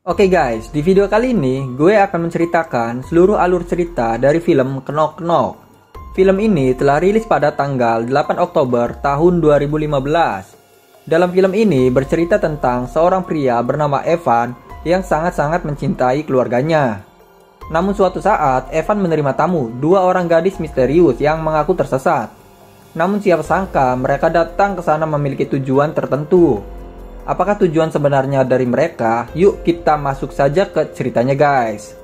Oke guys, di video kali ini gue akan menceritakan seluruh alur cerita dari film Knock Knock. Film ini telah rilis pada tanggal 8 Oktober tahun 2015. Dalam film ini bercerita tentang seorang pria bernama Evan yang sangat-sangat mencintai keluarganya. Namun suatu saat Evan menerima tamu, dua orang gadis misterius yang mengaku tersesat. Namun siapa sangka mereka datang ke sana memiliki tujuan tertentu. Apakah tujuan sebenarnya dari mereka? Yuk kita masuk saja ke ceritanya guys.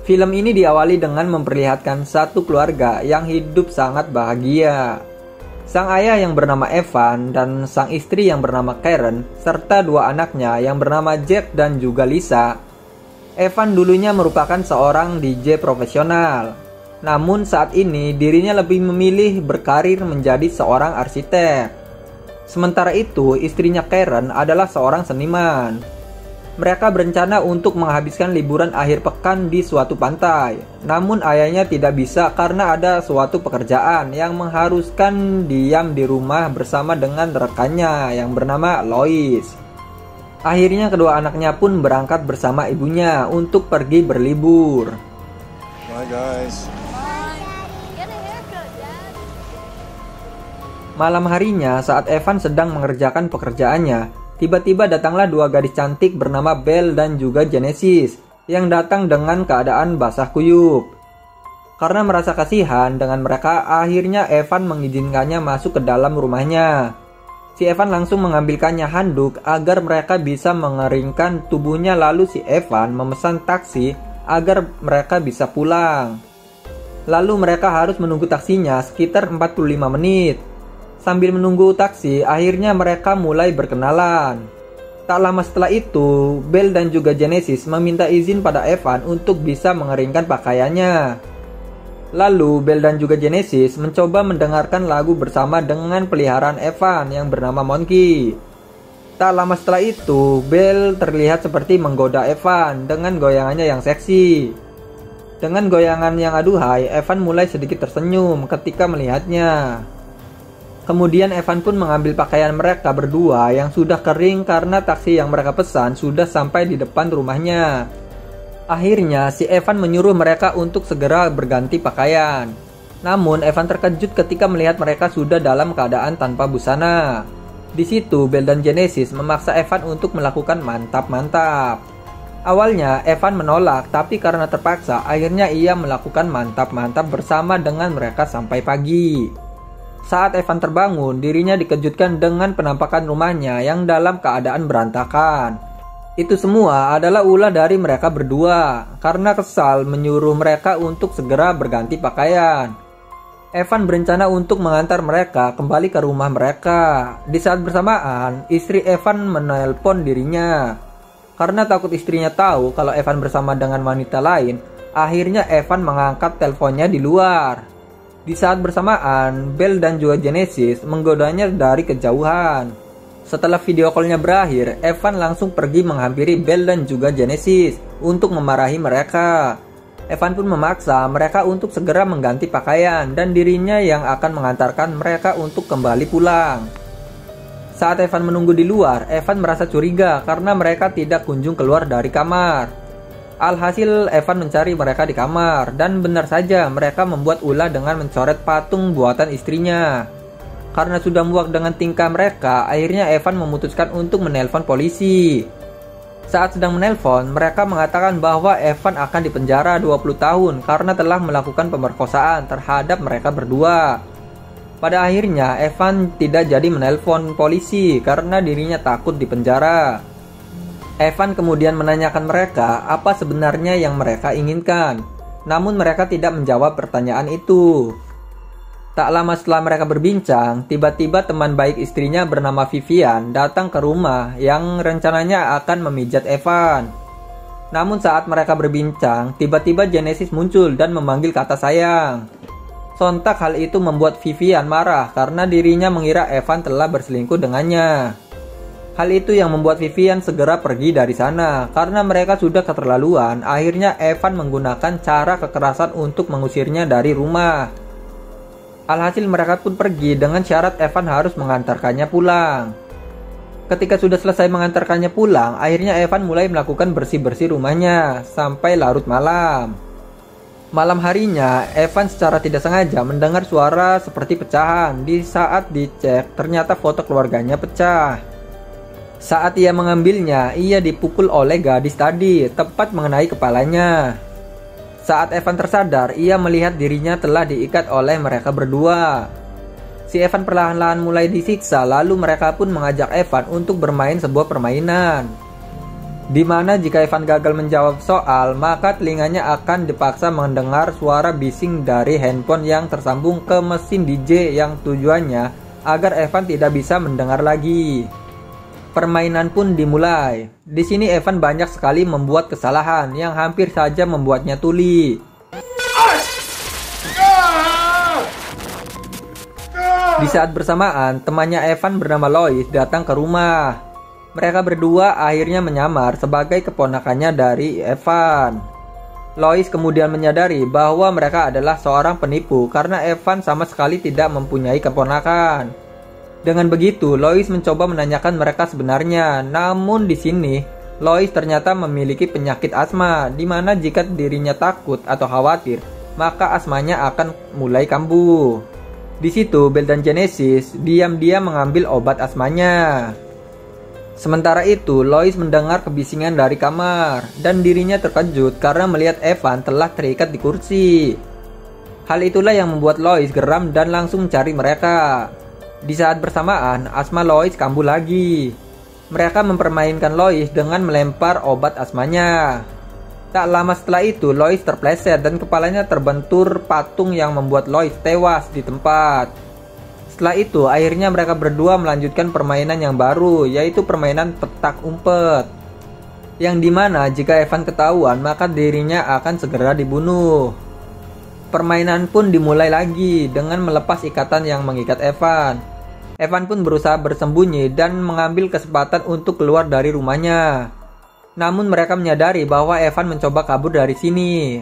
Film ini diawali dengan memperlihatkan satu keluarga yang hidup sangat bahagia. Sang ayah yang bernama Evan dan sang istri yang bernama Karen serta dua anaknya yang bernama Jack dan juga Lisa. Evan dulunya merupakan seorang DJ profesional. Namun saat ini dirinya lebih memilih berkarir menjadi seorang arsitek. Sementara itu, istrinya Karen adalah seorang seniman. Mereka berencana untuk menghabiskan liburan akhir pekan di suatu pantai. Namun ayahnya tidak bisa karena ada suatu pekerjaan yang mengharuskan diam di rumah bersama dengan rekannya yang bernama Lois. Akhirnya kedua anaknya pun berangkat bersama ibunya untuk pergi berlibur. Bye guys. Malam harinya saat Evan sedang mengerjakan pekerjaannya, tiba-tiba datanglah dua gadis cantik bernama Belle dan juga Genesis yang datang dengan keadaan basah kuyup. Karena merasa kasihan dengan mereka, akhirnya Evan mengizinkannya masuk ke dalam rumahnya. Si Evan langsung mengambilkannya handuk agar mereka bisa mengeringkan tubuhnya, lalu si Evan memesan taksi agar mereka bisa pulang. Lalu mereka harus menunggu taksinya sekitar 45 menit. Sambil menunggu taksi, akhirnya mereka mulai berkenalan. Tak lama setelah itu, Belle dan juga Genesis meminta izin pada Evan untuk bisa mengeringkan pakaiannya. Lalu, Belle dan juga Genesis mencoba mendengarkan lagu bersama dengan peliharaan Evan yang bernama Monkey. Tak lama setelah itu, Belle terlihat seperti menggoda Evan dengan goyangannya yang seksi. Dengan goyangan yang aduhai, Evan mulai sedikit tersenyum ketika melihatnya. Kemudian Evan pun mengambil pakaian mereka berdua yang sudah kering karena taksi yang mereka pesan sudah sampai di depan rumahnya. Akhirnya si Evan menyuruh mereka untuk segera berganti pakaian. Namun Evan terkejut ketika melihat mereka sudah dalam keadaan tanpa busana. Di situ Belle dan Genesis memaksa Evan untuk melakukan mantap-mantap. Awalnya Evan menolak, tapi karena terpaksa akhirnya ia melakukan mantap-mantap bersama dengan mereka sampai pagi. Saat Evan terbangun, dirinya dikejutkan dengan penampakan rumahnya yang dalam keadaan berantakan. Itu semua adalah ulah dari mereka berdua, karena kesal menyuruh mereka untuk segera berganti pakaian. Evan berencana untuk mengantar mereka kembali ke rumah mereka. Di saat bersamaan, istri Evan menelpon dirinya. Karena takut istrinya tahu kalau Evan bersama dengan wanita lain, akhirnya Evan mengangkat teleponnya di luar. Di saat bersamaan, Belle dan juga Genesis menggodanya dari kejauhan. Setelah video call-nya berakhir, Evan langsung pergi menghampiri Belle dan juga Genesis untuk memarahi mereka. Evan pun memaksa mereka untuk segera mengganti pakaian dan dirinya yang akan mengantarkan mereka untuk kembali pulang. Saat Evan menunggu di luar, Evan merasa curiga karena mereka tidak kunjung keluar dari kamar. Alhasil Evan mencari mereka di kamar dan benar saja mereka membuat ulah dengan mencoret patung buatan istrinya. Karena sudah muak dengan tingkah mereka, akhirnya Evan memutuskan untuk menelpon polisi. Saat sedang menelpon, mereka mengatakan bahwa Evan akan dipenjara 20 tahun karena telah melakukan pemerkosaan terhadap mereka berdua. Pada akhirnya Evan tidak jadi menelpon polisi karena dirinya takut dipenjara. Evan kemudian menanyakan mereka apa sebenarnya yang mereka inginkan. Namun mereka tidak menjawab pertanyaan itu. Tak lama setelah mereka berbincang, tiba-tiba teman baik istrinya bernama Vivian datang ke rumah yang rencananya akan memijat Evan. Namun saat mereka berbincang, tiba-tiba Genesis muncul dan memanggil kata sayang. Sontak hal itu membuat Vivian marah karena dirinya mengira Evan telah berselingkuh dengannya. Hal itu yang membuat Vivian segera pergi dari sana. Karena mereka sudah keterlaluan, akhirnya Evan menggunakan cara kekerasan untuk mengusirnya dari rumah. Alhasil mereka pun pergi dengan syarat Evan harus mengantarkannya pulang. Ketika sudah selesai mengantarkannya pulang, akhirnya Evan mulai melakukan bersih-bersih rumahnya sampai larut malam. Malam harinya, Evan secara tidak sengaja mendengar suara seperti pecahan. Di saat dicek, ternyata foto keluarganya pecah. Saat ia mengambilnya, ia dipukul oleh gadis tadi, tepat mengenai kepalanya. Saat Evan tersadar, ia melihat dirinya telah diikat oleh mereka berdua. Si Evan perlahan-lahan mulai disiksa, lalu mereka pun mengajak Evan untuk bermain sebuah permainan. Di mana jika Evan gagal menjawab soal, maka telinganya akan dipaksa mendengar suara bising dari handphone yang tersambung ke mesin DJ yang tujuannya agar Evan tidak bisa mendengar lagi. Permainan pun dimulai. Di sini Evan banyak sekali membuat kesalahan yang hampir saja membuatnya tuli. Di saat bersamaan, temannya Evan bernama Lois datang ke rumah. Mereka berdua akhirnya menyamar sebagai keponakannya dari Evan. Lois kemudian menyadari bahwa mereka adalah seorang penipu karena Evan sama sekali tidak mempunyai keponakan. Dengan begitu, Lois mencoba menanyakan mereka sebenarnya. Namun di sini, Lois ternyata memiliki penyakit asma, di mana jika dirinya takut atau khawatir, maka asmanya akan mulai kambuh. Di situ, Belle dan Genesis diam-diam mengambil obat asmanya. Sementara itu, Lois mendengar kebisingan dari kamar dan dirinya terkejut karena melihat Evan telah terikat di kursi. Hal itulah yang membuat Lois geram dan langsung mencari mereka. Di saat bersamaan, asma Lois kambuh lagi. Mereka mempermainkan Lois dengan melempar obat asmanya. Tak lama setelah itu, Lois terpleset dan kepalanya terbentur patung yang membuat Lois tewas di tempat. Setelah itu, akhirnya mereka berdua melanjutkan permainan yang baru, yaitu permainan petak umpet. Yang dimana jika Evan ketahuan, maka dirinya akan segera dibunuh. Permainan pun dimulai lagi dengan melepas ikatan yang mengikat Evan. Evan pun berusaha bersembunyi dan mengambil kesempatan untuk keluar dari rumahnya. Namun mereka menyadari bahwa Evan mencoba kabur dari sini.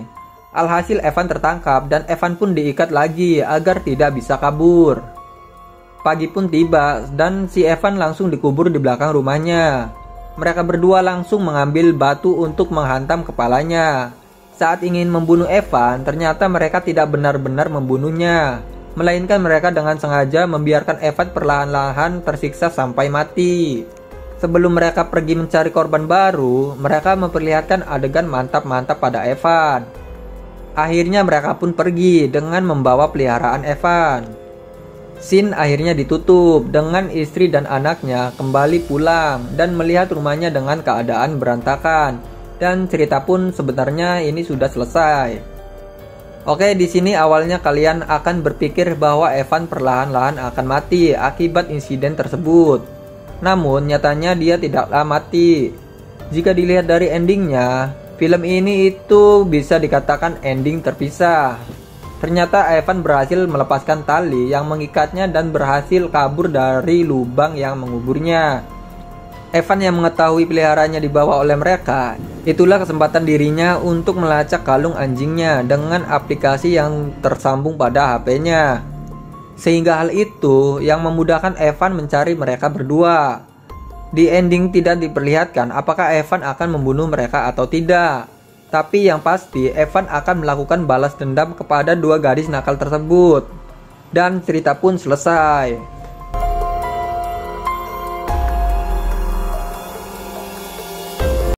Alhasil Evan tertangkap dan Evan pun diikat lagi agar tidak bisa kabur. Pagi pun tiba dan si Evan langsung dikubur di belakang rumahnya. Mereka berdua langsung mengambil batu untuk menghantam kepalanya. Saat ingin membunuh Evan, ternyata mereka tidak benar-benar membunuhnya, melainkan mereka dengan sengaja membiarkan Evan perlahan-lahan tersiksa sampai mati. Sebelum mereka pergi mencari korban baru, mereka memperlihatkan adegan mantap-mantap pada Evan. Akhirnya mereka pun pergi dengan membawa peliharaan Evan. Scene akhirnya ditutup dengan istri dan anaknya kembali pulang dan melihat rumahnya dengan keadaan berantakan. Dan cerita pun sebenarnya ini sudah selesai. Oke, di sini awalnya kalian akan berpikir bahwa Evan perlahan-lahan akan mati akibat insiden tersebut. Namun nyatanya dia tidaklah mati. Jika dilihat dari endingnya, film ini itu bisa dikatakan ending terpisah. Ternyata Evan berhasil melepaskan tali yang mengikatnya dan berhasil kabur dari lubang yang menguburnya. Evan yang mengetahui peliharaannya dibawa oleh mereka, itulah kesempatan dirinya untuk melacak kalung anjingnya dengan aplikasi yang tersambung pada HP-nya. Sehingga hal itu yang memudahkan Evan mencari mereka berdua. Di ending tidak diperlihatkan apakah Evan akan membunuh mereka atau tidak. Tapi yang pasti Evan akan melakukan balas dendam kepada dua gadis nakal tersebut. Dan cerita pun selesai.